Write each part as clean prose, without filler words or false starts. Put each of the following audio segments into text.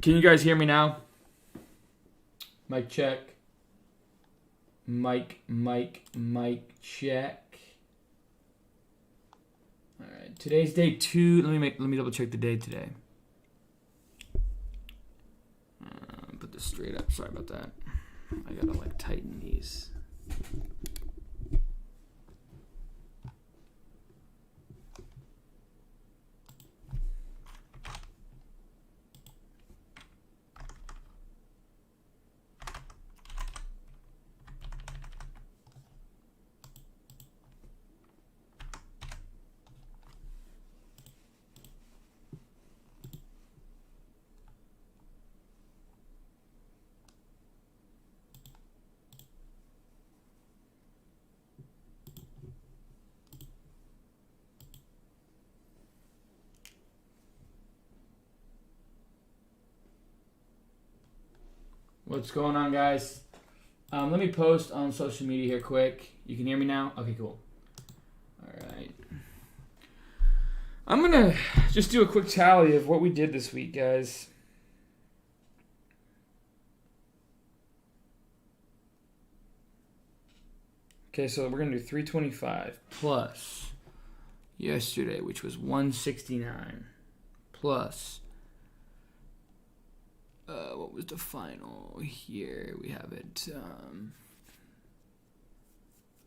Can you guys hear me now? Mic check. Mic check. All right, today's day 2. Let me double check the day today. Put this straight up. Sorry about that. I gotta like tighten these. What's going on, guys? Let me post on social media here quick. You can hear me now? Okay, cool. All right. I'm going to just do a quick tally of what we did this week, guys. Okay, so we're going to do 325 plus yesterday, which was 169, plus... what was the final here? We have it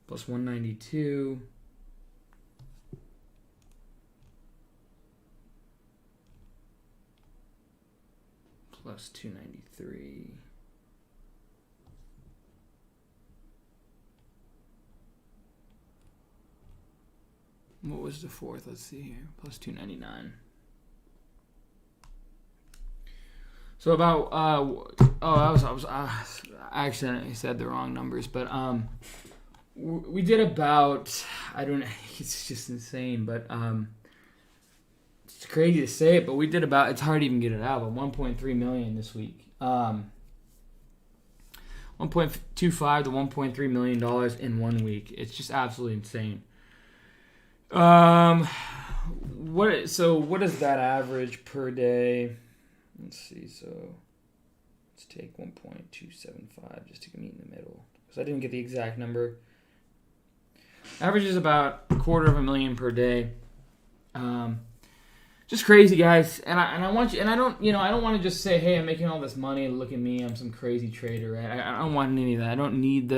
plus 192 plus 293 what was the fourth? Let's see here. Plus 299. So about I accidentally said the wrong numbers, but we did about, I don't know, it's just insane, but it's crazy to say it, but we did about, it's hard to even get it out, but 1.3 million this week. 1.25 to 1.3 million dollars in 1 week. It's just absolutely insane. What is that average per day? Let's see, so let's take 1.275 just to meet in the middle, because I didn't get the exact number. Average is about $250,000 per day. Just crazy, guys. And I want you, and I don't want to just say, hey, I'm making all this money, look at me, I'm some crazy trader, right? I don't want any of that. I don't need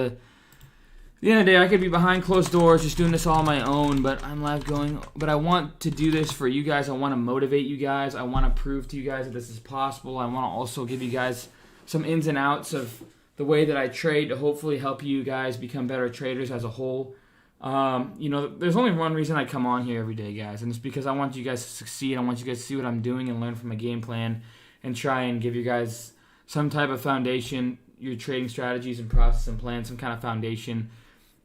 at the end of the day, I could be behind closed doors just doing this all on my own, but I'm live going. But I want to do this for you guys. I want to motivate you guys. I want to prove to you guys that this is possible. I want to also give you guys some ins and outs of the way that I trade to hopefully help you guys become better traders as a whole. There's only one reason I come on here every day, guys, and it's because I want you guys to succeed. I want you guys to see what I'm doing and learn from my game plan and try and give you guys some type of foundation, your trading strategies and process and plan, some kind of foundation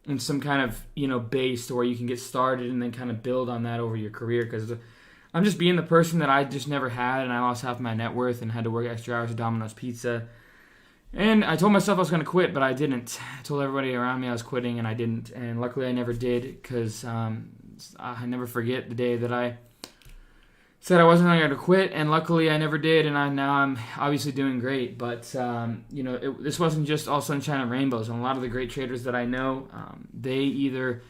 and some kind of, base to where you can get started and then kind of build on that over your career. Because I'm just being the person that I just never had, and I lost half my net worth and had to work extra hours at Domino's Pizza. And I told myself I was going to quit, but I didn't. I told everybody around me I was quitting, and I didn't. And luckily I never did, because I never forget the day that I said I wasn't going to quit, and luckily I never did, and now I'm obviously doing great. But, this wasn't just all sunshine and rainbows. And a lot of the great traders that I know, they either,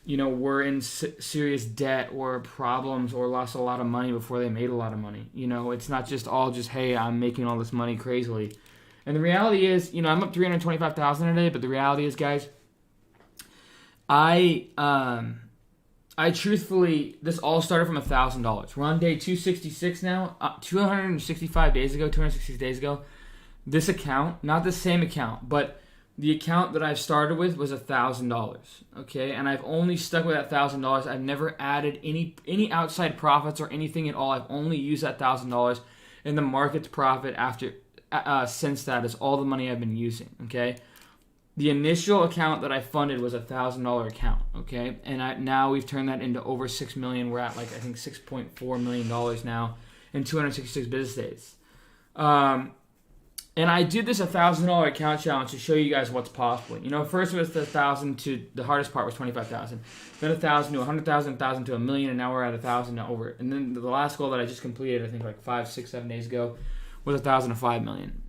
were in serious debt or problems or lost a lot of money before they made a lot of money. It's not just all just, hey, I'm making all this money crazily. And the reality is, I'm up $325,000 a day, but the reality is, guys, I truthfully, this all started from $1,000. We're on day 266 now. 266 days ago, this account, not the same account, but the account that I've started with was $1,000. Okay, and I've only stuck with that $1,000. I've never added any outside profits or anything at all. I've only used that $1,000, and the market's profit since that is all the money I've been using. Okay. The initial account that I funded was $1,000 account, okay? And now we've turned that into over $6 million. We're at I think $6.4 million now in 266 business days. And I did this $1,000 account challenge to show you guys what's possible. First it was the 1,000 to, the hardest part was 25,000. Then 1,000 to 100,000, 1,000 to $1 million, and now we're at 1,000 to over. And then the last goal that I just completed, I think 5, 6, 7 days ago, was 1,000 to 5 million.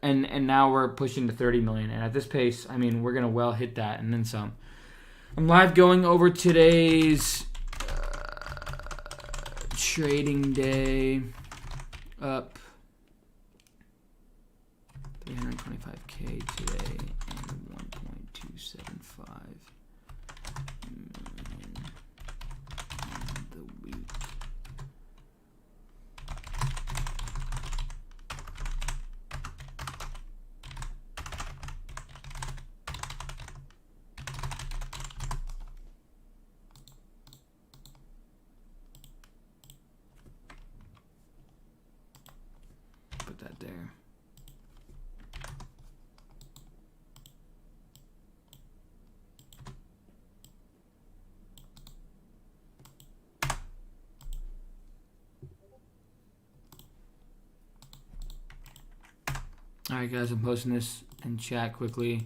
And now we're pushing to 30 million. And at this pace, I mean, we're going to well hit that and then some. I'm live going over today's trading day. Up 325K today and 1.275 million in the week. Put that there. Alright guys, I'm posting this in chat quickly.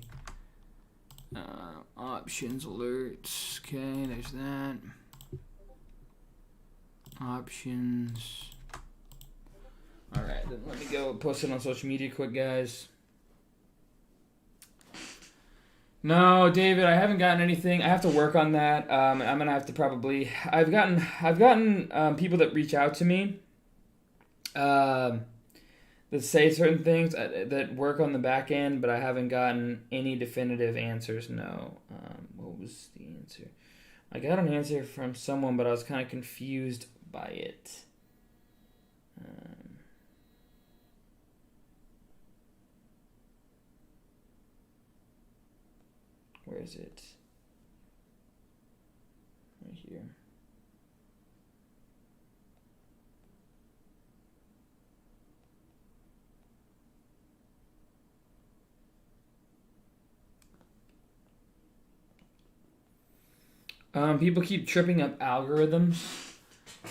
Options alerts. Okay, there's that. Options. Alright, then let me go post it on social media quick, guys. No, David, I haven't gotten anything. I have to work on that. I'm gonna have to probably. I've gotten people that reach out to me. That say certain things that work on the back end, but I haven't gotten any definitive answers. No. What was the answer? I got an answer from someone, but I was kind of confused by it. Where is it? Right here. People keep tripping up algorithms,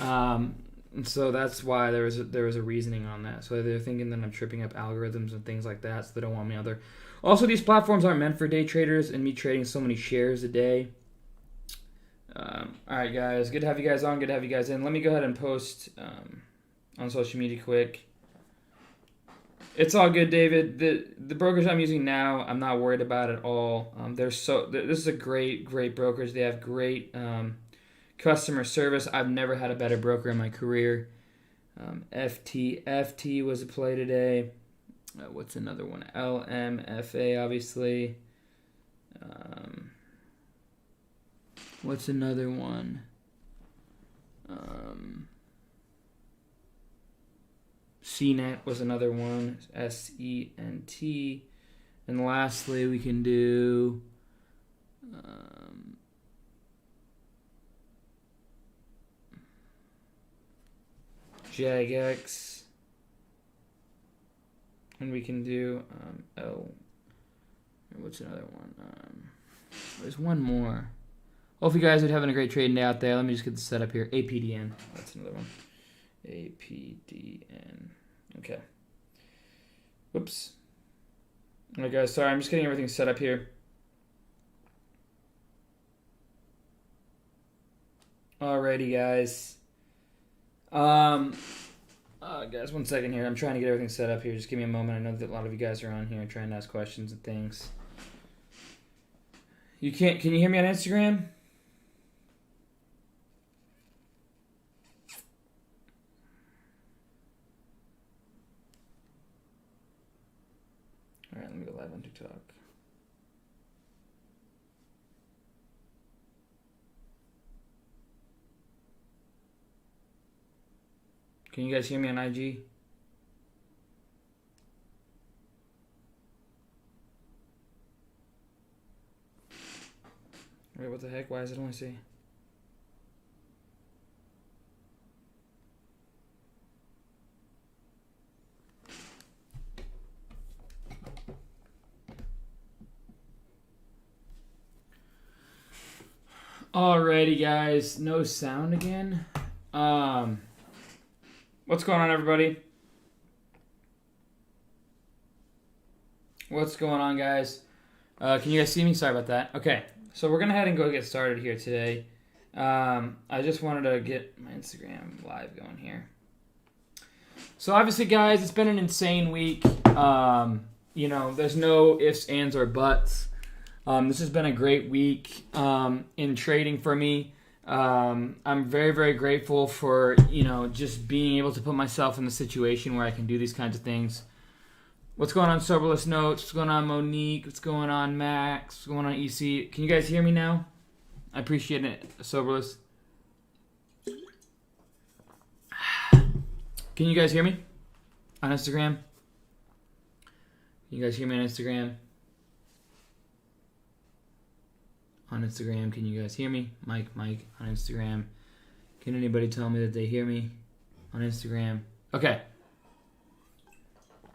and so that's why there was a reasoning on that. So they're thinking that I'm tripping up algorithms and things like that, so they don't want me out there. Also, these platforms aren't meant for day traders and me trading so many shares a day. All right, guys, good to have you guys on. Good to have you guys in. Let me go ahead and post on social media quick. It's all good, David. The brokers I'm using now, I'm not worried about at all. This is a great brokerage. They have great customer service. I've never had a better broker in my career. FT was a play today. What's another one? LMFA, obviously. What's another one? CNET was another one, SENT. And lastly, we can do JAGX. And we can do what's another one? There's one more. Hope you guys are having a great trading day out there. Let me just get the setup here. APDN. That's another one. APDN. Okay. Whoops. Alright guys, sorry, I'm just getting everything set up here. Alrighty guys. Guys, 1 second here. I'm trying to get everything set up here. Just give me a moment. I know that a lot of you guys are on here trying to ask questions and things. Can you hear me on Instagram? Alright, let me go live on TikTok. Can you guys hear me on IG? Wait, what the heck? Why is it only say? Alrighty, guys. No sound again. What's going on, everybody? What's going on, guys? Can you guys see me? Sorry about that. Okay, so we're going to head and go get started here today. I just wanted to get my Instagram live going here. So obviously, guys, it's been an insane week. There's no ifs, ands, or buts. This has been a great week in trading for me. I'm very, very grateful for, just being able to put myself in the situation where I can do these kinds of things. What's going on, Soberless Notes? What's going on, Monique? What's going on, Max? What's going on, EC? Can you guys hear me now? I appreciate it, Soberless. Can you guys hear me on Instagram? Can you guys hear me on Instagram? On Instagram, can you guys hear me? Mike, on Instagram. Can anybody tell me that they hear me on Instagram? Okay.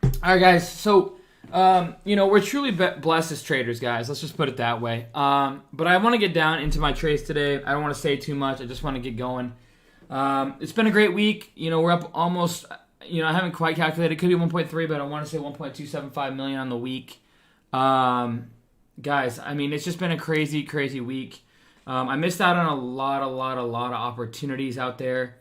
All right, guys. So, we're truly blessed as traders, guys. Let's just put it that way. But I want to get down into my trades today. I don't want to say too much. I just want to get going. It's been a great week. We're up almost, I haven't quite calculated. It could be 1.3, but I want to say 1.275 million on the week. Guys, it's just been a crazy, crazy week. I missed out on a lot of opportunities out there.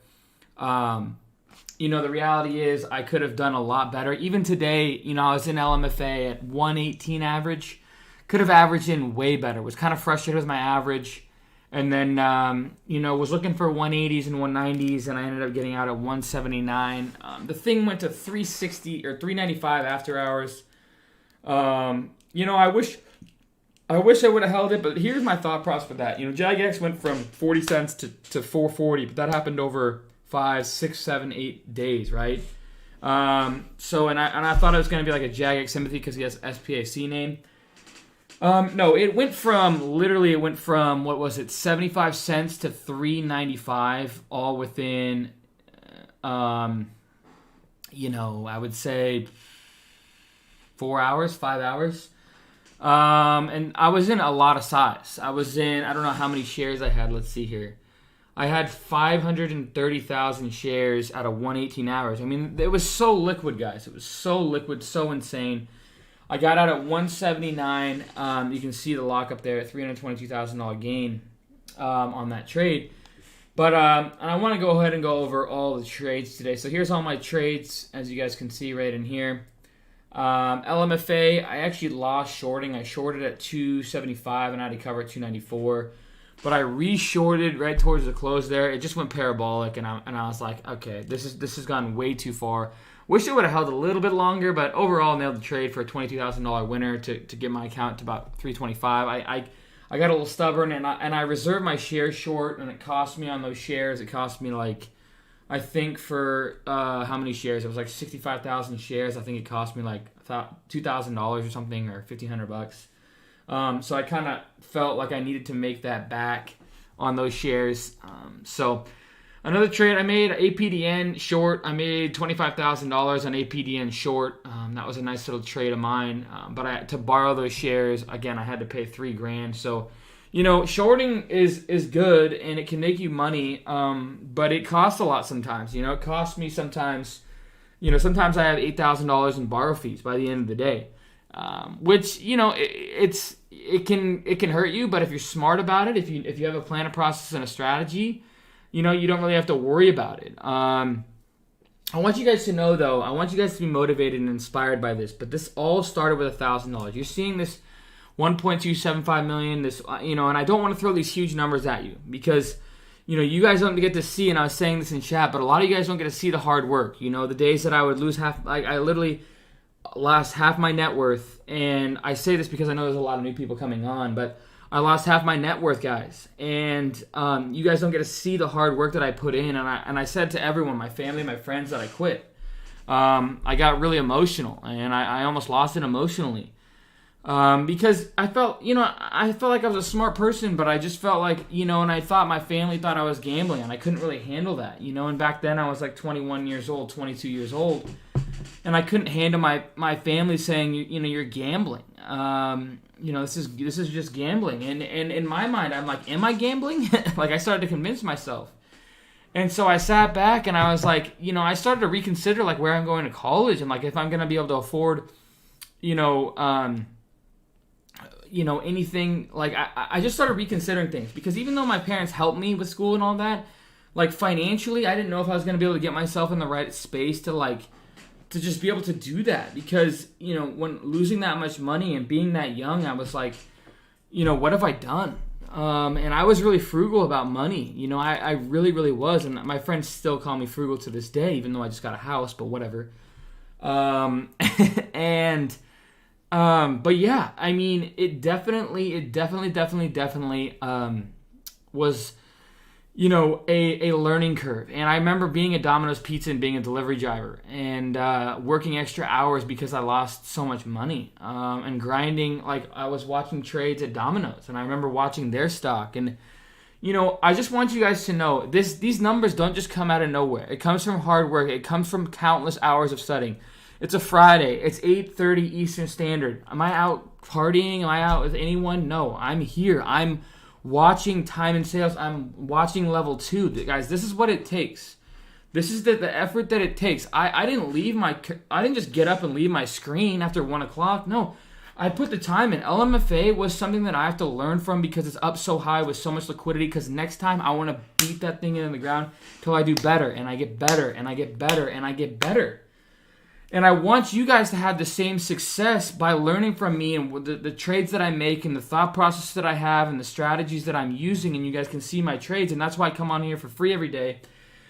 The reality is I could have done a lot better. Even today, I was in LMFA at 118 average. Could have averaged in way better. Was kind of frustrated with my average. And then, was looking for 180s and 190s, and I ended up getting out at 179. The thing went to 360 or 395 after hours. I wish I would have held it, but here's my thought process for that. JIX went from 40 cents to 440, but that happened over 5, 6, 7, 8 days, right? So I thought it was going to be like a JIX sympathy because he has SPAC name. No, it went from, what was it, 75 cents to 395, all within, I would say 4 hours, 5 hours. And I was in a lot of size. I don't know how many shares I had. Let's see here. I had 530,000 shares out of 118 hours. It was so liquid, guys. It was so liquid, so insane. I got out at 179. You can see the lockup there at $322,000 gain on that trade. But and I want to go ahead and go over all the trades today. So here's all my trades, as you guys can see right in here. LMFA, I actually lost shorting. I shorted at 275 and I had to cover at 294. But I re-shorted right towards the close there. It just went parabolic, and I was like, okay, this has gone way too far. Wish it would have held a little bit longer, but overall nailed the trade for a $22,000 winner to get my account to about 325. I got a little stubborn, and I reserved my shares short, and it cost me on those shares. It cost me I think for how many shares? It was like 65,000 shares. I think it cost me like $2,000 or something, or $1,500. So I kind of felt like I needed to make that back on those shares. So another trade I made, APDN short. I made $25,000 on APDN short. That was a nice little trade of mine. But to borrow those shares, again, I had to pay $3,000. So, shorting is good and it can make you money, but it costs a lot sometimes. It costs me sometimes. Sometimes I have $8,000 in borrow fees by the end of the day, which it can hurt you. But if you're smart about it, if you have a plan, a process, and a strategy, you don't really have to worry about it. I want you guys to know, though, I want you guys to be motivated and inspired by this. But this all started with $1,000. You're seeing this 1.275 million. This, and I don't want to throw these huge numbers at you because, you guys don't get to see. And I was saying this in chat, but a lot of you guys don't get to see the hard work. The days that I would lose half, I literally lost half my net worth. And I say this because I know there's a lot of new people coming on, but I lost half my net worth, guys. And you guys don't get to see the hard work that I put in. And I said to everyone, my family, my friends, that I quit. I got really emotional, and I almost lost it emotionally. Because I felt like I was a smart person, but I just felt like, and I thought my family thought I was gambling, and I couldn't really handle that, and back then I was like 21 years old, 22 years old, and I couldn't handle my family saying, you're gambling. This is just gambling. And in my mind, I'm like, am I gambling? Like, I started to convince myself. And so I sat back and I was like, I started to reconsider like where I'm going to college and like if I'm going to be able to afford, anything. Like I just started reconsidering things because even though my parents helped me with school and all that, like financially, I didn't know if I was going to be able to get myself in the right space to just be able to do that, because, you know, when losing that much money and being that young, I was like, you know, what have I done? And I was really frugal about money. You know, I really, really was. And my friends still call me frugal to this day, even though I just got a house, but whatever. But yeah, I mean, it definitely was, you know, a learning curve. And I remember being at Domino's Pizza and being a delivery driver and working extra hours because I lost so much money, and grinding. Like, I was watching trades at Domino's, and I remember watching their stock. And, you know, I just want you guys to know these numbers don't just come out of nowhere. It comes from hard work. It comes from countless hours of studying. It's a Friday. It's 8:30 Eastern Standard. Am I out partying? Am I out with anyone? No, I'm here. I'm watching time and sales. I'm watching level 2. Guys, this is what it takes. This is the effort that it takes. I didn't just get up and leave my screen after 1 o'clock. No, I put the time in. LMFA was something that I have to learn from because it's up so high with so much liquidity, because next time I want to beat that thing in the ground till I do better, and I get better, and I get better, and I get better. And I want you guys to have the same success by learning from me and the trades that I make and the thought process that I have and the strategies that I'm using, and you guys can see my trades. And that's why I come on here for free every day.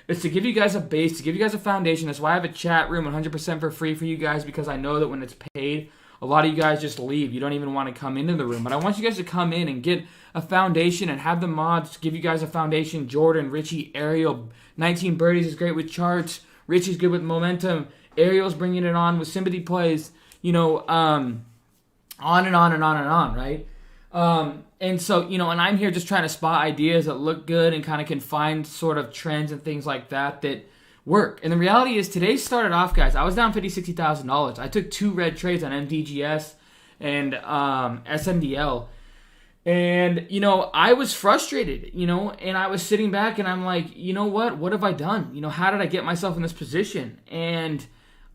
It's to give you guys a base, to give you guys a foundation. That's why I have a chat room 100% for free for you guys, because I know that when it's paid, a lot of you guys just leave. You don't even want to come into the room. But I want you guys to come in and get a foundation and have the mods give you guys a foundation. Jordan, Richie, Ariel, 19 Birdies is great with charts. Richie's good with momentum. Ariel's bringing it on with sympathy plays, you know, on and on and on and on, right? And so, you know, and I'm here just trying to spot ideas that look good and kind of can find sort of trends and things like that work. And the reality is, today started off, guys, I was down $50,000, $60,000. I took 2 red trades on MDGS and SNDL. And, you know, I was frustrated, you know, and I was sitting back and I'm like, you know what have I done? You know, how did I get myself in this position? And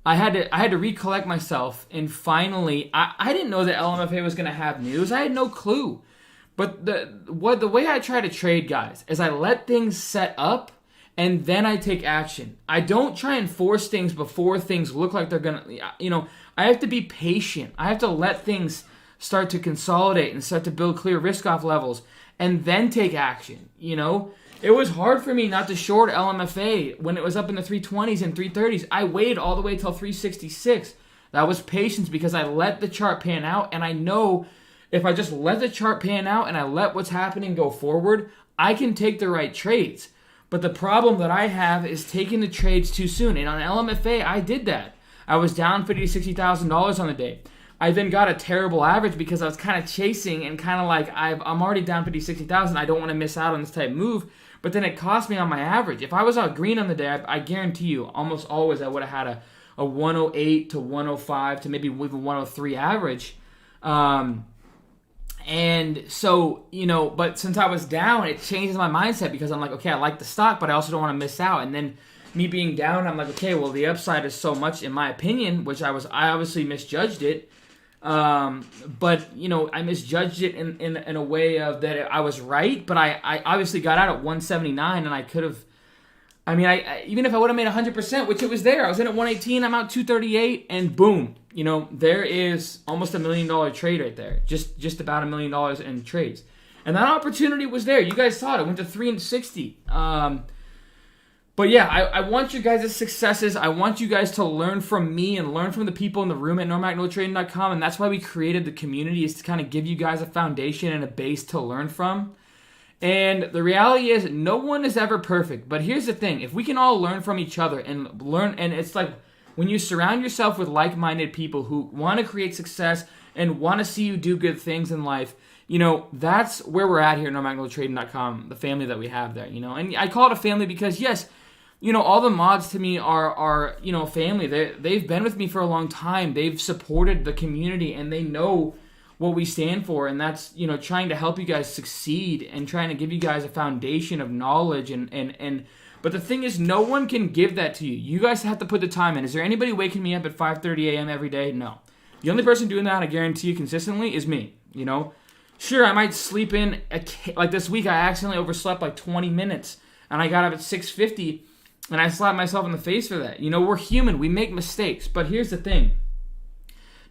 I had to recollect myself, and finally, I didn't know that LMFA was going to have news. I had no clue. But the way I try to trade, guys, is I let things set up, and then I take action. I don't try and force things before things look like they're going to, you know, I have to be patient. I have to let things start to consolidate and start to build clear risk-off levels, and then take action, you know? It was hard for me not to short LMFA when it was up in the 320s and 330s. I waited all the way till 366. That was patience, because I let the chart pan out, and I know if I just let the chart pan out and I let what's happening go forward, I can take the right trades. But the problem that I have is taking the trades too soon. And on LMFA, I did that. I was down $50,000 to $60,000 on the day. I then got a terrible average because I was kind of chasing and kind of like, I'm already down $50,000, $60,000. I don't want to miss out on this type of move. But then it cost me on my average. If I was out green on the day, I guarantee you, almost always I would have had a 108 to 105 to maybe even 103 average. And so, you know, but since I was down, it changes my mindset, because I'm like, okay, I like the stock, but I also don't want to miss out. And then me being down, I'm like, okay, well, the upside is so much, in my opinion, which I obviously misjudged it. But, you know, I misjudged it in a way of that I was right, but I obviously got out at 179, and I could have, I mean, even if I would have made 100%, which it was there, I was in at 118, I'm out 238, and boom, you know, there is almost $1 million trade right there, just about $1 million in trades. And that opportunity was there. You guys saw it. It went to 360. But yeah, I want you guys' successes. I want you guys to learn from me and learn from the people in the room at NorMagnoTrading.com. And that's why we created the community, is to kind of give you guys a foundation and a base to learn from. And the reality is, no one is ever perfect. But here's the thing. If we can all learn from each other and learn, and it's like when you surround yourself with like-minded people who want to create success and want to see you do good things in life, you know, that's where we're at here at NorMagnoTrading.com, the family that we have there, you know. And I call it a family because, yes, you know, all the mods to me are you know, family. They've been with me for a long time. They've supported the community, and they know what we stand for, and that's, you know, trying to help you guys succeed and trying to give you guys a foundation of knowledge and but the thing is, no one can give that to you. You guys have to put the time in. Is there anybody waking me up at 5:30 a.m. every day? No. The only person doing that, I guarantee you, consistently is me, you know. Sure, I might sleep in, like this week I accidentally overslept like 20 minutes and I got up at 6:50, and I slapped myself in the face for that. We're human. We make mistakes. But here's the thing.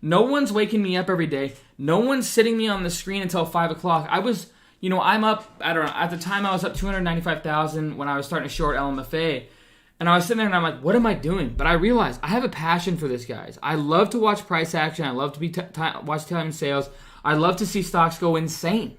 No one's waking me up every day. No one's sitting me on the screen until 5 o'clock. I was, I'm up, I don't know, at the time I was up 295,000 when I was starting to short LMFA. And I was sitting there and I'm like, what am I doing? But I realized I have a passion for this, guys. I love to watch price action. I love to watch time sales. I love to see stocks go insane.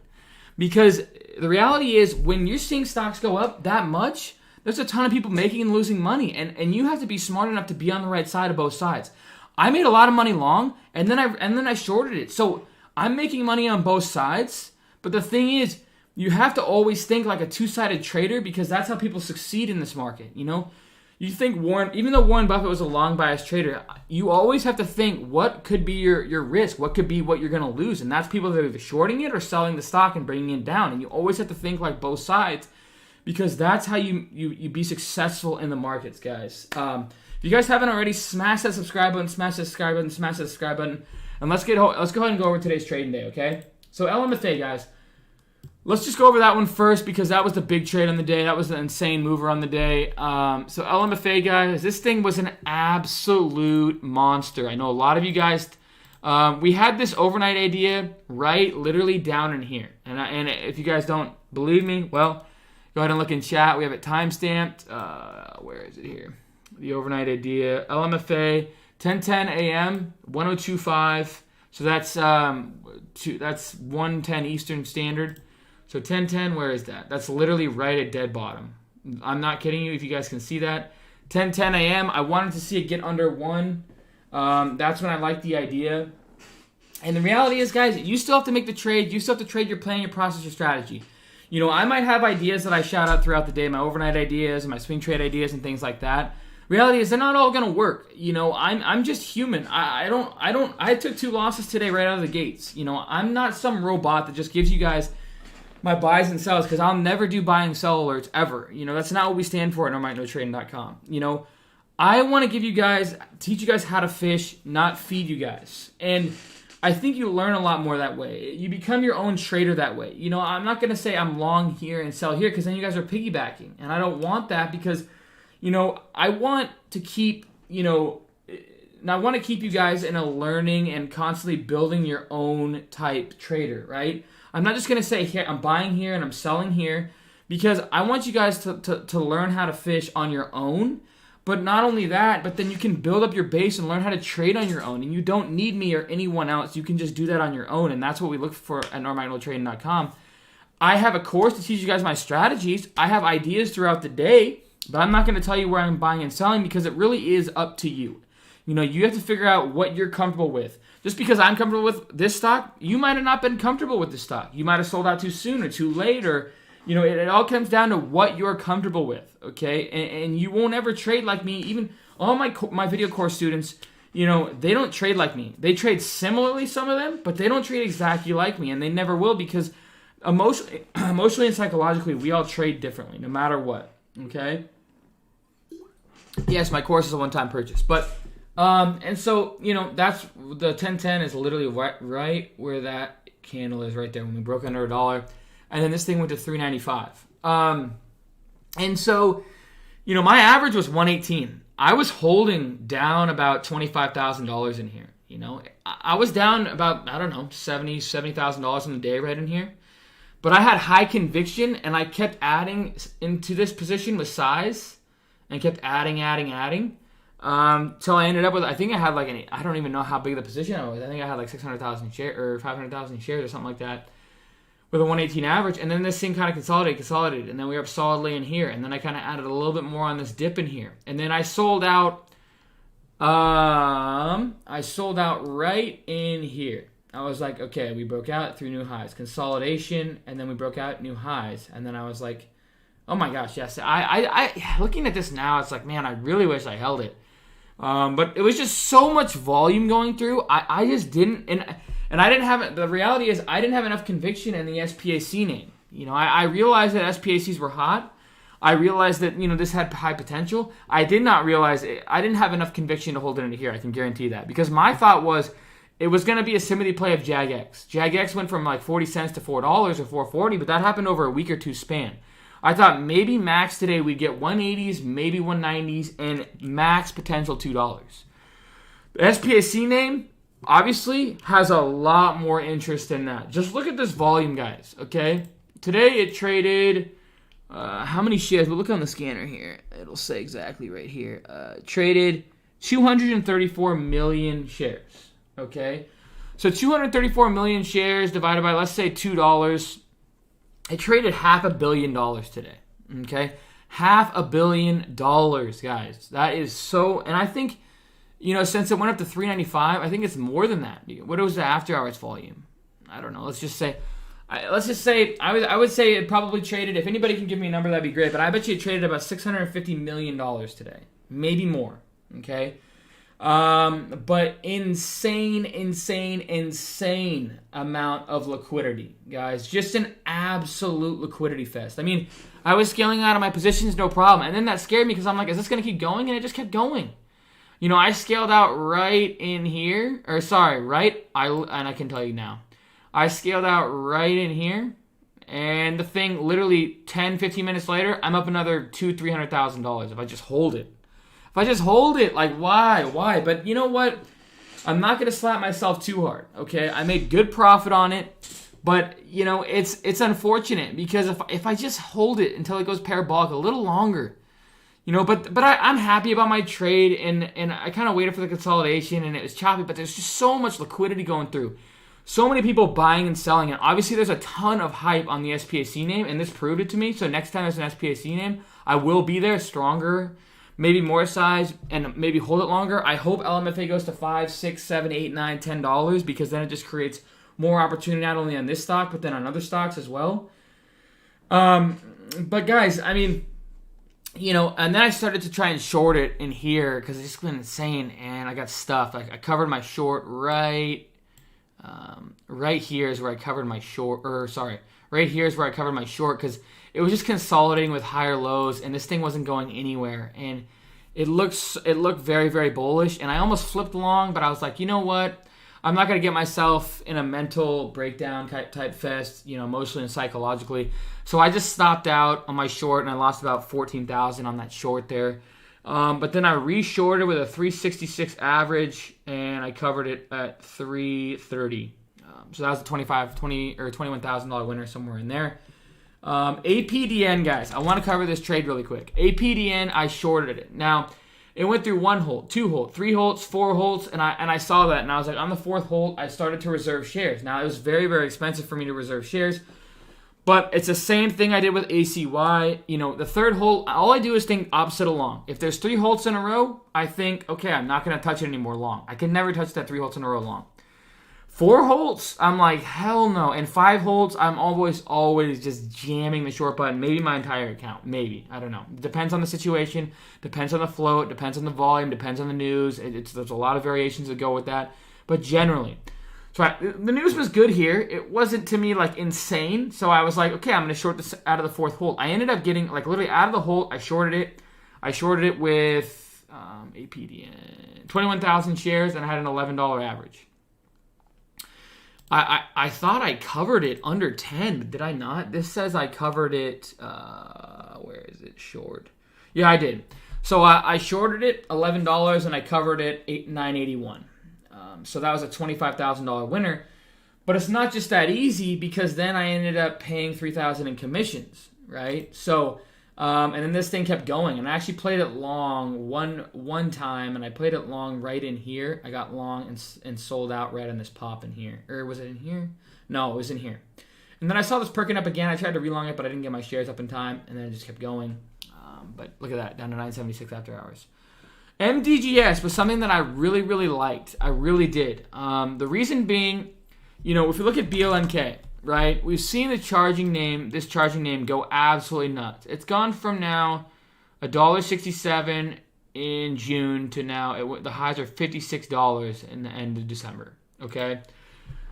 Because the reality is, when you're seeing stocks go up that much, there's a ton of people making and losing money. And you have to be smart enough to be on the right side of both sides. I made a lot of money long, and then I shorted it. So I'm making money on both sides. But the thing is, you have to always think like a two-sided trader, because that's how people succeed in this market. You think even though Warren Buffett was a long bias trader, you always have to think what could be your risk, what could be what you're going to lose, and that's people that are either shorting it or selling the stock and bringing it down. And you always have to think like both sides, because that's how you be successful in the markets, guys. If you guys haven't already, smash that subscribe button, smash that subscribe button, smash that subscribe button, and let's go ahead and go over today's trading day, okay? So LMFA, guys. Let's just go over that one first, because that was the big trade on the day. That was the insane mover on the day. So LMFA, guys, this thing was an absolute monster. I know a lot of you guys, we had this overnight idea right literally down in here. And if you guys don't believe me, well, go ahead and look in chat. We have it timestamped. Where is it here? The overnight idea. LMFA, 10:10 a.m., 102.5. So that's 1:10 Eastern Standard. So 10:10, where is that? That's literally right at dead bottom. I'm not kidding you if you guys can see that. 10:10 a.m., I wanted to see it get under 1. That's when I liked the idea. And the reality is, guys, you still have to make the trade. You still have to trade your plan, your process, your strategy. I might have ideas that I shout out throughout the day, my overnight ideas and my swing trade ideas and things like that. Reality is, they're not all going to work. I'm just human. I took 2 losses today right out of the gates. I'm not some robot that just gives you guys my buys and sells, because I'll never do buy and sell alerts ever. That's not what we stand for at NoMarketNoTrading.com. I want to teach you guys how to fish, not feed you guys. And I think you learn a lot more that way. You become your own trader that way. I'm not going to say I'm long here and sell here, because then you guys are piggybacking. And I don't want that, because, I want to keep, I want to keep you guys in a learning and constantly building your own type trader, right? I'm not just going to say, here, I'm buying here and I'm selling here, because I want you guys to learn how to fish on your own. But not only that, but then you can build up your base and learn how to trade on your own. And you don't need me or anyone else. You can just do that on your own. And that's what we look for at NoMarketNoTrading.com. I have a course to teach you guys my strategies. I have ideas throughout the day, but I'm not going to tell you where I'm buying and selling, because it really is up to you. You have to figure out what you're comfortable with. Just because I'm comfortable with this stock, you might have not been comfortable with this stock. You might have sold out too soon or too late, or, it all comes down to what you're comfortable with, okay? And you won't ever trade like me. Even all my video course students, they don't trade like me. They trade similarly, some of them, but they don't trade exactly like me, and they never will, because emotionally and psychologically, we all trade differently, no matter what, okay? Yes, my course is a one-time purchase, but... and so, that's the 10:10 is literally right where that candle is right there when we broke under $1. And then this thing went to $3.95. And so, my average was 118. I was holding down about $25,000 in here. I was down about, I don't know, $70,000 in the day right in here. But I had high conviction, and I kept adding into this position with size, and kept adding. Till I ended up with, I think I had I don't even know how big the position I was. I think I had 600,000 shares or 500,000 shares or something like that with a 118 average. And then this thing kind of consolidated. And then we were up solidly in here. And then I kind of added a little bit more on this dip in here. And then I sold out, right in here. I was like, okay, we broke out 3 new highs. Consolidation, and then we broke out new highs. And then I was like, oh my gosh, yes. I looking at this now, it's like, man, I really wish I held it. But it was just so much volume going through. I just didn't, and I didn't have it. The reality is, I didn't have enough conviction in the SPAC name. I realized that SPACs were hot. I realized that this had high potential. I did not realize I didn't have enough conviction to hold it into here. I can guarantee that, because my thought was it was going to be a sympathy play of JAGX. JAGX went from 40 cents to $4 or $4.40, but that happened over a week or two span. I thought maybe max today we'd get 180s, maybe 190s, and max potential $2. The SPAC name obviously has a lot more interest than that. Just look at this volume, guys, okay? Today it traded, how many shares? We'll look on the scanner here. It'll say exactly right here. Traded 234 million shares, okay? So 234 million shares divided by, let's say, $2. It traded $500 million today, okay? $500 million, guys. That is so, and I think, since it went up to 395, I think it's more than that. What was the after-hours volume? I don't know. Let's just say, I would say it probably traded, if anybody can give me a number, that'd be great, but I bet you it traded about $650 million today. Maybe more, okay? But insane amount of liquidity, guys. Just an absolute liquidity fest. I mean, I was scaling out of my positions, no problem. And then that scared me because I'm like, is this going to keep going? And it just kept going. I scaled out right in here. And I can tell you now. I scaled out right in here. And the thing, literally 10, 15 minutes later, I'm up another $200,000, $300,000 if I just hold it. Like, why? But you know what? I'm not going to slap myself too hard, okay? I made good profit on it, but, it's unfortunate because if I just hold it until it goes parabolic a little longer, but I'm happy about my trade, and I kind of waited for the consolidation, and it was choppy, but there's just so much liquidity going through. So many people buying and selling, and obviously there's a ton of hype on the SPAC name, and this proved it to me, so next time there's an SPAC name, I will be there stronger, maybe more size, and maybe hold it longer. I hope LMFA goes to $5, $6, $7, $8, $9, $10, because then it just creates more opportunity not only on this stock, but then on other stocks as well. But guys, I mean, and then I started to try and short it in here because it's just been insane, and I got stuffed. I covered my short right here is where I covered my short, right here is where I covered my short because it was just consolidating with higher lows, and this thing wasn't going anywhere. And it looked very, very bullish, and I almost flipped long, but I was like, you know what? I'm not going to get myself in a mental breakdown type fest, emotionally and psychologically. So I just stopped out on my short, and I lost about 14,000 on that short there. But then I re-shorted with a 366 average, and I covered it at 330. So that was a $21,000 winner somewhere in there. APDN, guys, I want to cover this trade really quick. APDN, I shorted it. Now, it went through 1 hold, 2 hold, 3 holds, 4 holds, and I saw that, and I was like, on the 4th hold, I started to reserve shares. Now, it was very, very expensive for me to reserve shares, but it's the same thing I did with ACY. The 3rd hold, all I do is think opposite along. If there's 3 holds in a row, I think, okay, I'm not going to touch it anymore long. I can never touch that 3 holds in a row long. 4 holds, I'm like, hell no. And 5 holds, I'm always just jamming the short button. Maybe my entire account. Maybe. I don't know. It depends on the situation. Depends on the float. Depends on the volume. Depends on the news. There's a lot of variations that go with that. But generally. So the news was good here. It wasn't, to me, like, insane. So I was like, okay, I'm going to short this out of the 4th hold. I ended up getting, like, literally out of the hold. I shorted it. I shorted it with APDN. 21,000 shares, and I had an $11 average. I thought I covered it under 10, but did I not? This says I covered it, where is it, short? Yeah, I did. So I shorted it $11 and I covered it $9.81. So that was a $25,000 winner. But it's not just that easy because then I ended up paying $3,000 in commissions, right? So, and then this thing kept going, and I actually played it long one time, and I played it long right in here. I got long and sold out right on this pop in here. Or was it in here? No, it was in here. And then I saw this perking up again. I tried to relong it, but I didn't get my shares up in time, and then it just kept going. But look at that, down to 976 after hours. MDGS was something that I really, really liked. I really did. The reason being, if you look at BLNK, right? We've seen this charging name go absolutely nuts. It's gone from now $1.67 in June to now the highs are $56 in the end of December. Okay,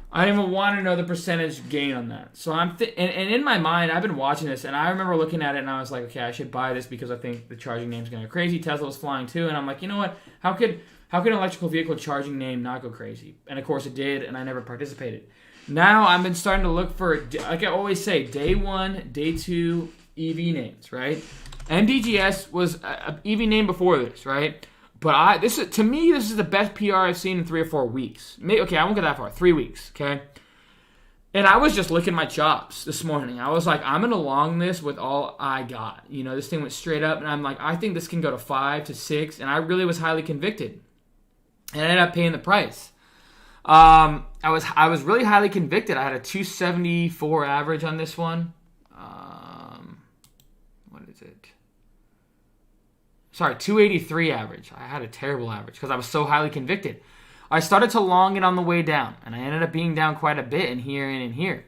I don't even want to know the percentage gain on that. So and in my mind, I've been watching this, and I remember looking at it, and I was like, okay, I should buy this because I think the charging name's going to go crazy. Tesla was flying too, and I'm like, you know what? How could an electrical vehicle charging name not go crazy? And of course it did, and I never participated. Now I've been starting to look for, like I always say, day 1, day 2, EV names, right? MDGS was an EV name before this, right? But to me, this is the best PR I've seen in 3 or 4 weeks. Okay, I won't get that far. 3 weeks, okay? And I was just licking my chops this morning. I was like, I'm going to long this with all I got. This thing went straight up, and I'm like, I think this can go to 5 to 6, and I really was highly convicted. And I ended up paying the price. I was really highly convicted. I had a 274 average on this one. What is it? Sorry, 283 average. I had a terrible average because I was so highly convicted. I started to long it on the way down, and I ended up being down quite a bit in here and in here.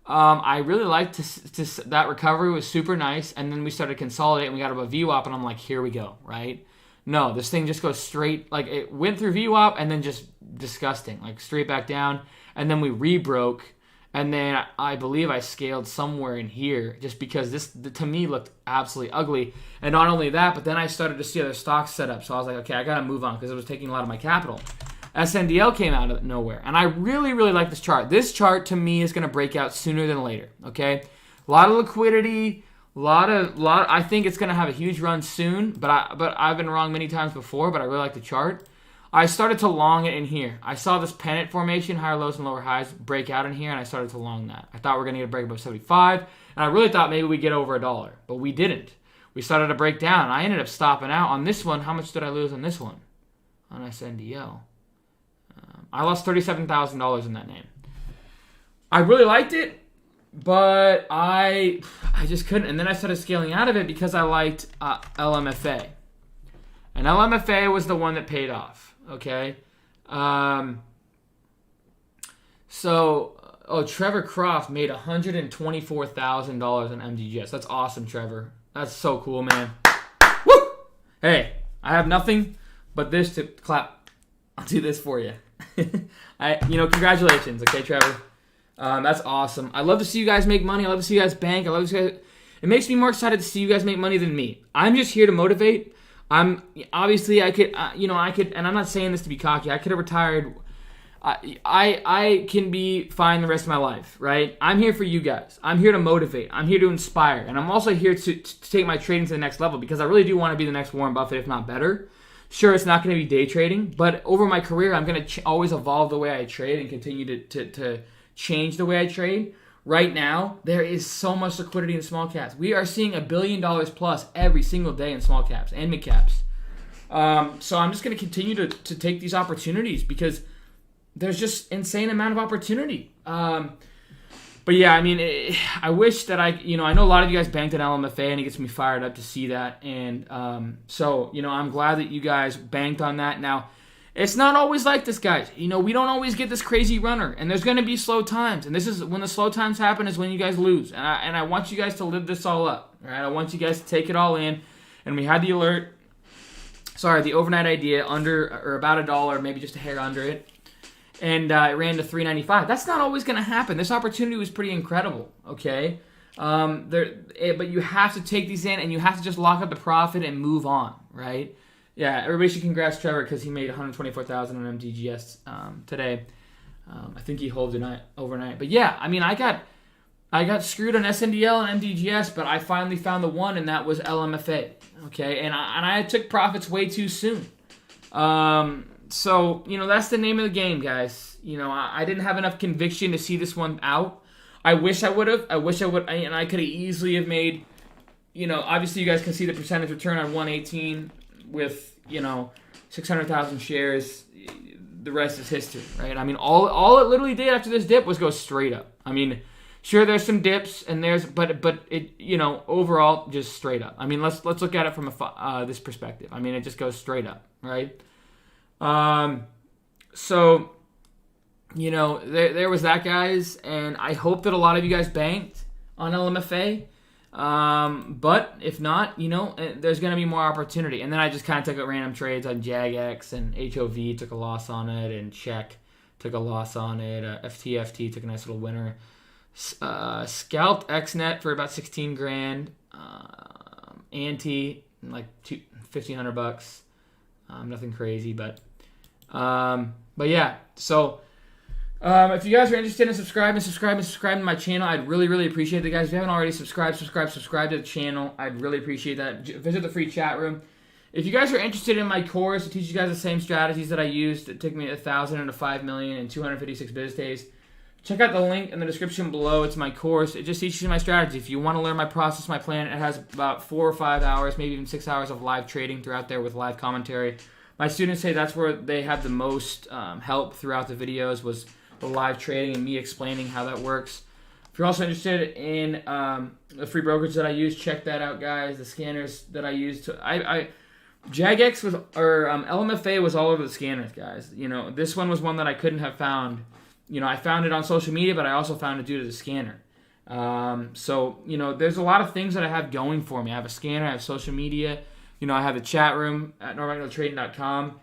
I really liked that recovery was super nice, and then we started consolidating. We got up a VWAP, and I'm like, here we go, right? No, this thing just goes straight, like it went through VWAP and then just disgusting, like straight back down, and then we rebroke, and then I believe I scaled somewhere in here just because this, to me, looked absolutely ugly. And not only that, but then I started to see other stocks set up, so I was like, okay, I got to move on because it was taking a lot of my capital. SNDL came out of nowhere, and I really, really like this chart. This chart, to me, is going to break out sooner than later, okay? A lot of liquidity, I think it's going to have a huge run soon, but I've been wrong many times before, but I really like the chart. I started to long it in here. I saw this pennant formation, higher lows and lower highs, break out in here, and I started to long that. I thought we were going to get a break above 75, and I really thought maybe we'd get over $1, but we didn't. We started to break down, and I ended up stopping out on this one. How much did I lose on this one? On SNDL. I lost $37,000 in that name. I really liked it, but I just couldn't. And then I started scaling out of it because I liked LMFA. And LMFA was the one that paid off, okay? Trevor Croft made $124,000 on MDGS. That's awesome, Trevor. That's so cool, man. Woo! Hey, I have nothing but this to clap. I'll do this for you. Congratulations, okay, Trevor. That's awesome. I love to see you guys make money. I love to see you guys bank. I love to see you guys. It makes me more excited to see you guys make money than me. I'm just here to motivate. I could, and I'm not saying this to be cocky. I could have retired. I can be fine the rest of my life, right? I'm here for you guys. I'm here to motivate. I'm here to inspire, and I'm also here to take my trading to the next level because I really do want to be the next Warren Buffett, if not better. Sure, it's not going to be day trading, but over my career, I'm going to always evolve the way I trade and continue to change the way I trade. Right now, there is so much liquidity in small caps. We are seeing $1 billion plus every single day in small caps and mid caps. So I'm just going to continue to take these opportunities because there's just insane amount of opportunity. But yeah, I mean, I wish that I know a lot of you guys banked on LMFA, and it gets me fired up to see that. And so I'm glad that you guys banked on that. Now, it's not always like this, guys. We don't always get this crazy runner, and there's going to be slow times. And this is when the slow times happen is when you guys lose. And I want you guys to live this all up, right? I want you guys to take it all in. And we had the the overnight idea under or about $1, maybe just a hair under it. And it ran to $3.95. That's not always going to happen. This opportunity was pretty incredible, okay? But you have to take these in, and you have to just lock up the profit and move on, right? Yeah, everybody should congrats Trevor because he made $124,000 on MDGS today. I think he holds it overnight. But yeah, I mean, I got screwed on SNDL and MDGS, but I finally found the one, and that was LMFA, okay? And I took profits way too soon. So, that's the name of the game, guys. I didn't have enough conviction to see this one out. I wish I would have. And I could have easily have made, obviously you guys can see the percentage return on 118 with, 600,000 shares. The rest is history, right? I mean, all it literally did after this dip was go straight up. I mean, sure, there's some dips and but it, overall, just straight up. I mean, let's look at it from this perspective. I mean, it just goes straight up, right? So, there was that, guys, and I hope that a lot of you guys banked on LMFA. But if not, there's going to be more opportunity. And then I just kind of took random trades on JAGX, and HOV took a loss on it, and Check took a loss on it. FTFT took a nice little winner. Scalped XNet for about 16 grand. Anti, like $1,500. Nothing crazy, but yeah. So If you guys are interested in subscribing to my channel, I'd really appreciate it, guys. If you haven't already subscribed to the channel, I'd really appreciate that. Visit the free chat room. If you guys are interested in my course, to teach you guys the same strategies that I used, it took me 1,000 into 5 million in 256 business days. Check out the link in the description below. It's my course. It just teaches you my strategy. If you want to learn my process, my plan, it has about 4 or 5 hours, maybe even 6 hours of live trading throughout there with live commentary. My students say that's where they have the most help throughout the videos, was the live trading and me explaining how that works. If you're also interested in the free brokerage that I use, check that out, guys. The scanners that I use JAGX was, or LMFA was all over the scanners, guys. You know, this one was one that I couldn't have found. You know, I found it on social media, but I also found it due to the scanner. So, you know, there's a lot of things that I have going for me. I have a scanner, I have social media. You know, I have the chat room at normagnoTrading.com.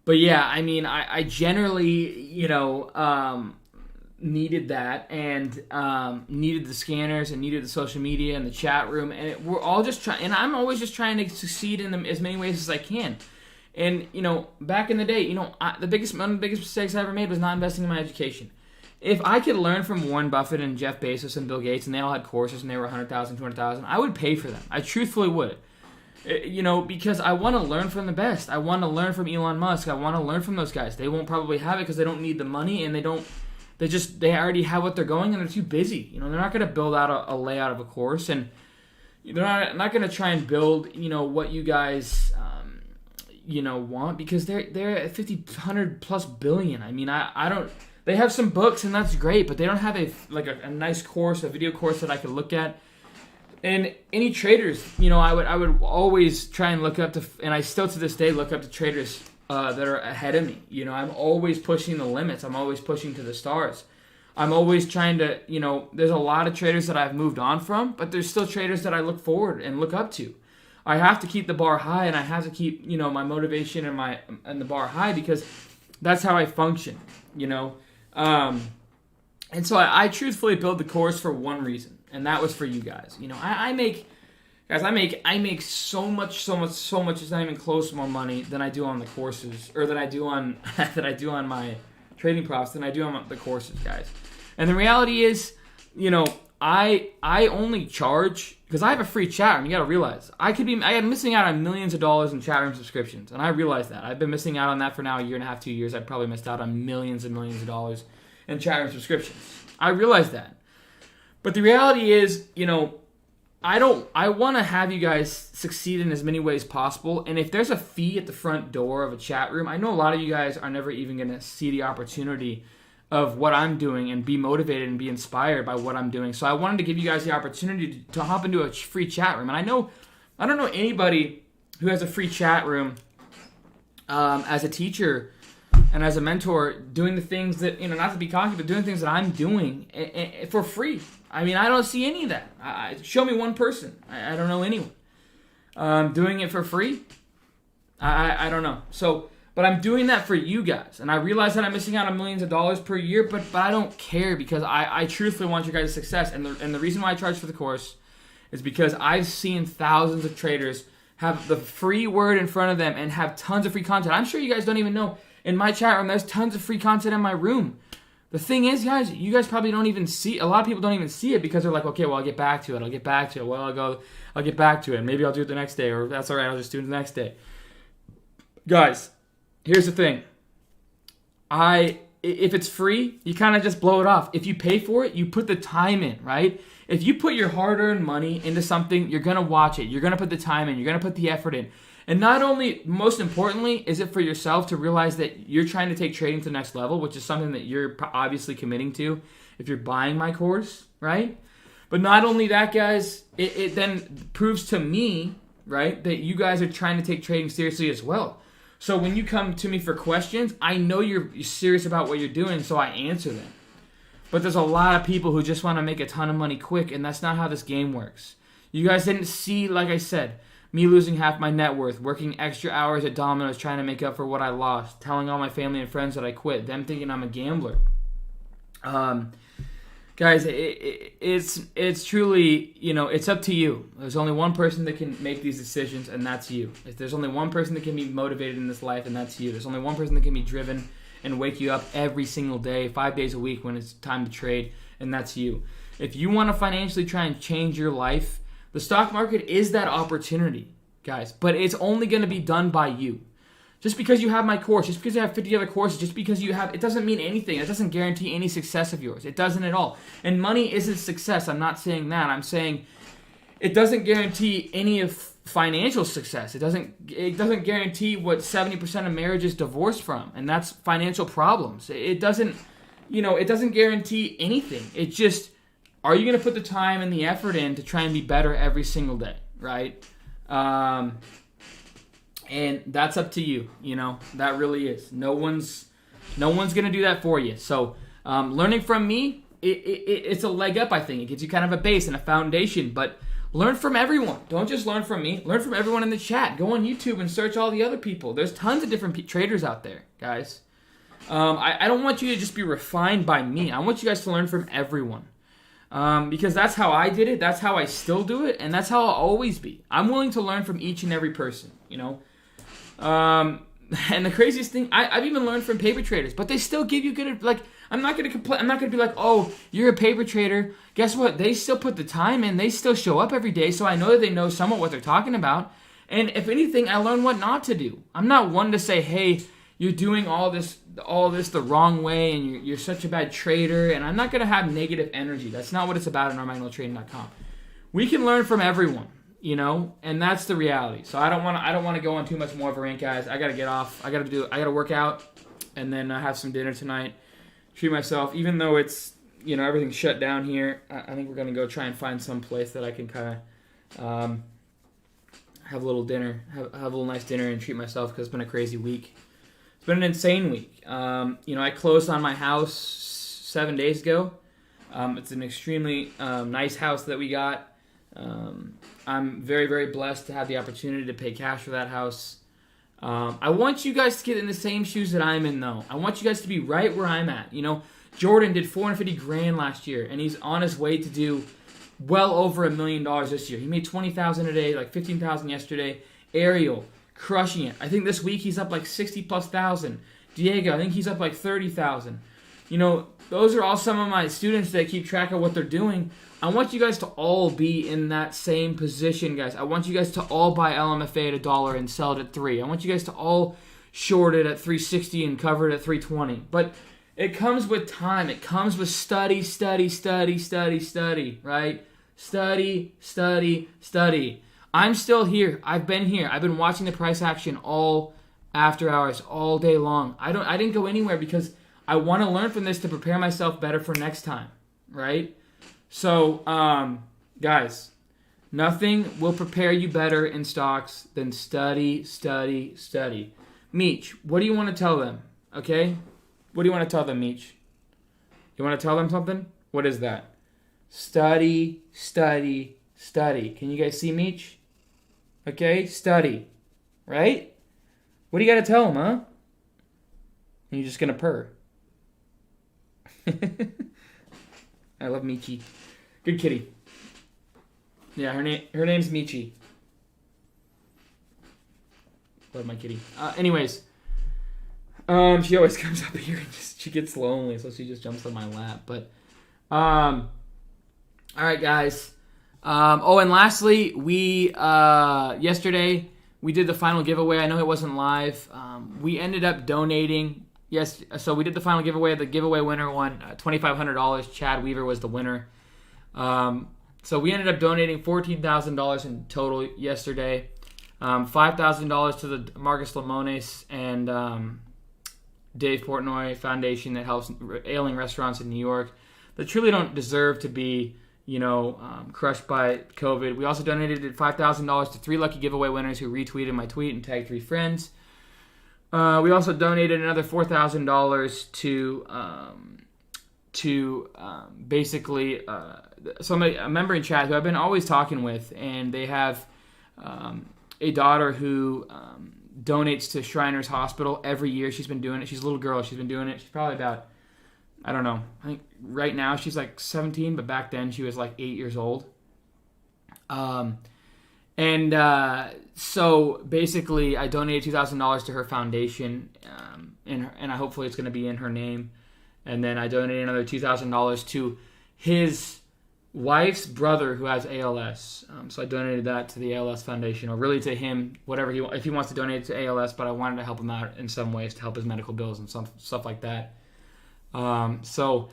But yeah, I mean, I generally, you know, needed that, and needed the scanners, and needed the social media and the chat room, and we're all just trying, and I'm always just trying to succeed in as many ways as I can. And you know, back in the day, you know, one of the biggest mistakes I ever made was not investing in my education. If I could learn from Warren Buffett and Jeff Bezos and Bill Gates, and they all had courses and they were 100,000, 200,000, I would pay for them. I truthfully would. You know, because I want to learn from the best. I want to learn from Elon Musk. I want to learn from those guys. They won't probably have it because they don't need the money, and they already have what they're going, and they're too busy. You know, they're not going to build out a layout of a course, and they're not going to try and build, you know, what you guys, you know, want, because they're at 50, 100 plus billion. I mean, I don't. They have some books, and that's great, but they don't have a nice course, a video course that I could look at. And any traders, you know, I would always try and look up to, and I still to this day look up to traders that are ahead of me. You know, I'm always pushing the limits. I'm always pushing to the stars. I'm always trying to, you know, there's a lot of traders that I've moved on from, but there's still traders that I look forward and look up to. I have to keep the bar high, and I have to keep, you know, my motivation and the bar high, because that's how I function, you know. And so I truthfully build the course for one reason, and that was for you guys. You know, I make so much, it's not even close more money than I do on the courses, or that I do on my trading profits than I do on the courses, guys. And the reality is, you know, I only charge because I have a free chat room. You got to realize I'm missing out on millions of dollars in chat room subscriptions, and I realize that. I've been missing out on that for now a year and a half, 2 years. I've probably missed out on millions and millions of dollars in chat room subscriptions. I realize that. But the reality is, you know, I want to have you guys succeed in as many ways possible. And if there's a fee at the front door of a chat room, I know a lot of you guys are never even going to see the opportunity of what I'm doing and be motivated and be inspired by what I'm doing. So I wanted to give you guys the opportunity to hop into a free chat room. And I don't know anybody who has a free chat room as a teacher and as a mentor, doing the things that, you know, not to be cocky, but doing things that I'm doing for free. I mean, I don't see any of that. Show me one person. I don't know anyone doing it for free. I don't know. So, but I'm doing that for you guys, and I realize that I'm missing out on millions of dollars per year, but I don't care, because I truthfully want your guys' success. And the reason why I charge for the course is because I've seen thousands of traders have the free word in front of them and have tons of free content. I'm sure you guys don't even know. In my chat room, there's tons of free content in my room. The thing is, guys, you guys probably don't even see. A lot of people don't even see it because they're like, okay, well, I'll get back to it. Well, I'll get back to it. Maybe I'll do it the next day, or that's all right, I'll just do it the next day. Guys, here's the thing. If it's free, you kind of just blow it off. If you pay for it, you put the time in, right? If you put your hard-earned money into something, you're going to watch it. You're going to put the time in. You're going to put the effort in. And not only, most importantly, is it for yourself to realize that you're trying to take trading to the next level, which is something that you're obviously committing to if you're buying my course, right? But not only that, guys, it then proves to me, right, that you guys are trying to take trading seriously as well. So when you come to me for questions, I know you're serious about what you're doing, so I answer them. But there's a lot of people who just want to make a ton of money quick, and that's not how this game works. You guys didn't see, like I said, me losing half my net worth, working extra hours at Domino's trying to make up for what I lost, telling all my family and friends that I quit, them thinking I'm a gambler. Guys, it's truly, you know, it's up to you. There's only one person that can make these decisions, and that's you. If there's only one person that can be motivated in this life, and that's you. There's only one person that can be driven and wake you up every single day, 5 days a week when it's time to trade, and that's you. If you want to financially try and change your life, the stock market is that opportunity, guys, but it's only going to be done by you. Just because you have my course, just because you have 50 other courses, just because you have, it doesn't mean anything. It doesn't guarantee any success of yours. It doesn't at all. And money isn't success. I'm not saying that. I'm saying it doesn't guarantee any of financial success. It doesn't guarantee what 70% of marriage is divorced from, and that's financial problems. It doesn't guarantee anything. It's just, are you going to put the time and the effort in to try and be better every single day, right? And that's up to you, that really is. No one's going to do that for you. So learning from me, it's a leg up, I think. It gives you kind of a base and a foundation, but learn from everyone. Don't just learn from me. Learn from everyone in the chat. Go on YouTube and search all the other people. There's tons of different traders out there, guys. I don't want you to just be refined by me. I want you guys to learn from everyone. Because that's how I did it. That's how I still do it. And that's how I'll always be. I'm willing to learn from each and every person, And the craziest thing, I've even learned from paper traders, but they still give you good, I'm not going to complain. I'm not going to be like, oh, you're a paper trader. Guess what? They still put the time in. They still show up every day, so I know that they know somewhat what they're talking about. And if anything, I learn what not to do. I'm not one to say, hey, you're doing all this the wrong way, and you're such a bad trader, and I'm not going to have negative energy. That's not what it's about at NormagnolTrading.com. We can learn from everyone. And that's the reality. So I don't want to go on too much more of a rant, guys. I got to get off. I got to work out and then have some dinner tonight. Treat myself, even though it's, everything's shut down here. I think we're going to go try and find some place that I can kind of have a little dinner, have a little nice dinner and treat myself, because it's been a crazy week. It's been an insane week. I closed on my house 7 days ago. It's an extremely nice house that we got. I'm very, very blessed to have the opportunity to pay cash for that house. I want you guys to get in the same shoes that I'm in, though. I want you guys to be right where I'm at. Jordan did $450,000 last year, and he's on his way to do well over $1 million this year. He made $20,000 a day, like $15,000 yesterday. Ariel, crushing it. I think this week he's up like 60+ thousand. Diego, I think he's up like 30,000. Those are all some of my students that keep track of what they're doing. I want you guys to all be in that same position, guys. I want you guys to all buy LMFA at $1 and sell it at $3. I want you guys to all short it at 360 and cover it at 320. But it comes with time. It comes with study, right? Study. I'm still here. I've been here. I've been watching the price action all after hours, all day long. I didn't go anywhere because I want to learn from this to prepare myself better for next time, right? So, guys, nothing will prepare you better in stocks than study. Meech, what do you want to tell them? Okay? What do you want to tell them, Meech? You want to tell them something? What is that? Study. Can you guys see Meech? Okay? Study. Right? What do you got to tell them, huh? And you're just going to purr. I love Michi. Good kitty. Yeah, her name's Michi. Love my kitty. Anyways, she always comes up here and she gets lonely, so she just jumps on my lap. But, all right, guys. And lastly, we yesterday we did the final giveaway. I know it wasn't live. We ended up donating. Yes, so we did the final giveaway. The giveaway winner won $2,500. Chad Weaver was the winner. So we ended up donating $14,000 in total yesterday. $5,000 to the Marcus Lemones and Dave Portnoy Foundation that helps ailing restaurants in New York that truly don't deserve to be, crushed by COVID. We also donated $5,000 to 3 lucky giveaway winners who retweeted my tweet and tagged 3 friends. We also donated another $4,000 to basically a member in chat who I've been always talking with, and they have a daughter who donates to Shriners Hospital every year. She's been doing it. She's a little girl. She's been doing it. She's probably about, I don't know, I think right now she's like 17, but back then she was like 8 years old. And so basically, I donated $2,000 to her foundation, and hopefully it's going to be in her name. And then I donated another $2,000 to his wife's brother who has ALS. So I donated that to the ALS Foundation, or really to him, whatever if he wants to donate to ALS. But I wanted to help him out in some ways to help his medical bills and stuff like that. So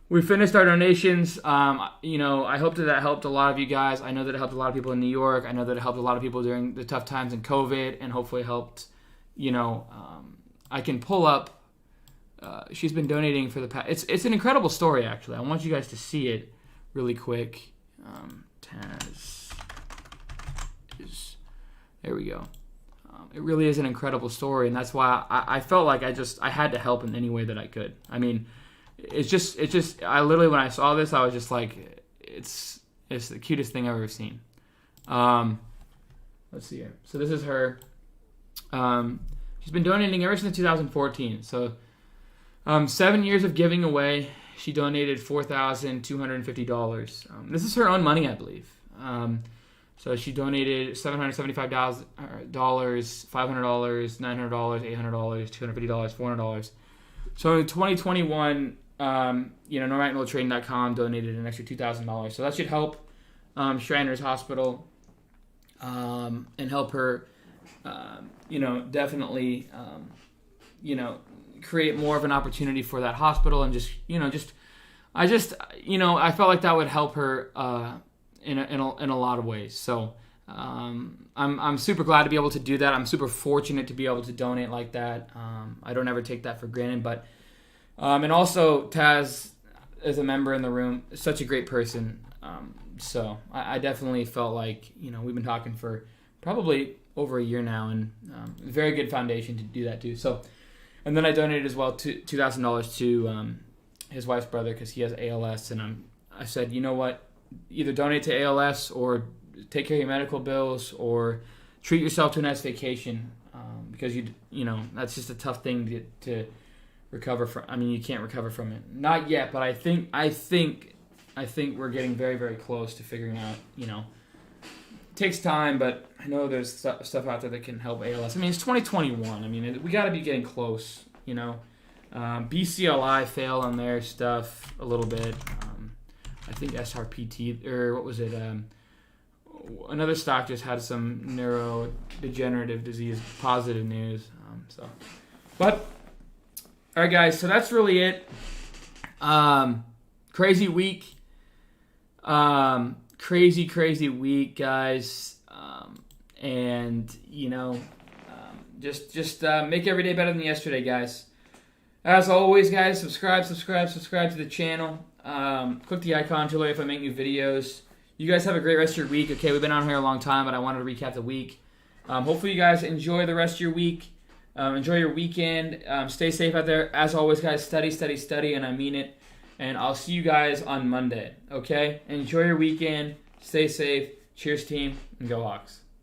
we finished our donations. I hope that helped a lot of you guys. I know that it helped a lot of people in New York. I know that it helped a lot of people during the tough times in COVID, and hopefully helped. I can pull up. She's been donating for the past. It's an incredible story, actually. I want you guys to see it really quick. There we go. It really is an incredible story, and that's why I felt like I had to help in any way that I could. I mean, it's just I literally, when I saw this, I was just like, it's the cutest thing I've ever seen. Let's see here. So this is her. She's been donating ever since 2014. So 7 years of giving away. She donated $4,250. This is her own money, I believe. So she donated $775, $500, $900, $800, $250, $400. So in 2021, NormaticMilitrading.com donated an extra $2,000. So that should help Shriners Hospital and help her, definitely, create more of an opportunity for that hospital, and I felt like that would help her in a lot of ways. So I'm super glad to be able to do that. I'm super fortunate to be able to donate like that. I don't ever take that for granted. But and also Taz is a member in the room, such a great person. So I definitely felt like we've been talking for probably over a year now, and very good foundation to do that too. So. And then I donated as well $2,000 to his wife's brother because he has ALS. And I said, you know what? Either donate to ALS or take care of your medical bills or treat yourself to a nice vacation because that's just a tough thing to recover from. I mean, you can't recover from it. Not yet, but I think we're getting very, very close to figuring out. It takes time, but I know there's stuff out there that can help ALS. I mean, it's 2021. I mean, we got to be getting close, BCLI failed on their stuff a little bit. I think SRPT, or what was it? Another stock just had some neurodegenerative disease positive news. But, all right, guys, so that's really it. Crazy week. Crazy week, guys, just make every day better than yesterday, guys. As always, guys, subscribe to the channel. Click the icon to alert if I make new videos. You guys have a great rest of your week. Okay, we've been on here a long time, but I wanted to recap the week. Hopefully you guys enjoy the rest of your week. Enjoy your weekend. Stay safe out there. As always, guys, study, and I mean it. And I'll see you guys on Monday, okay? Enjoy your weekend. Stay safe. Cheers, team, and go Hawks.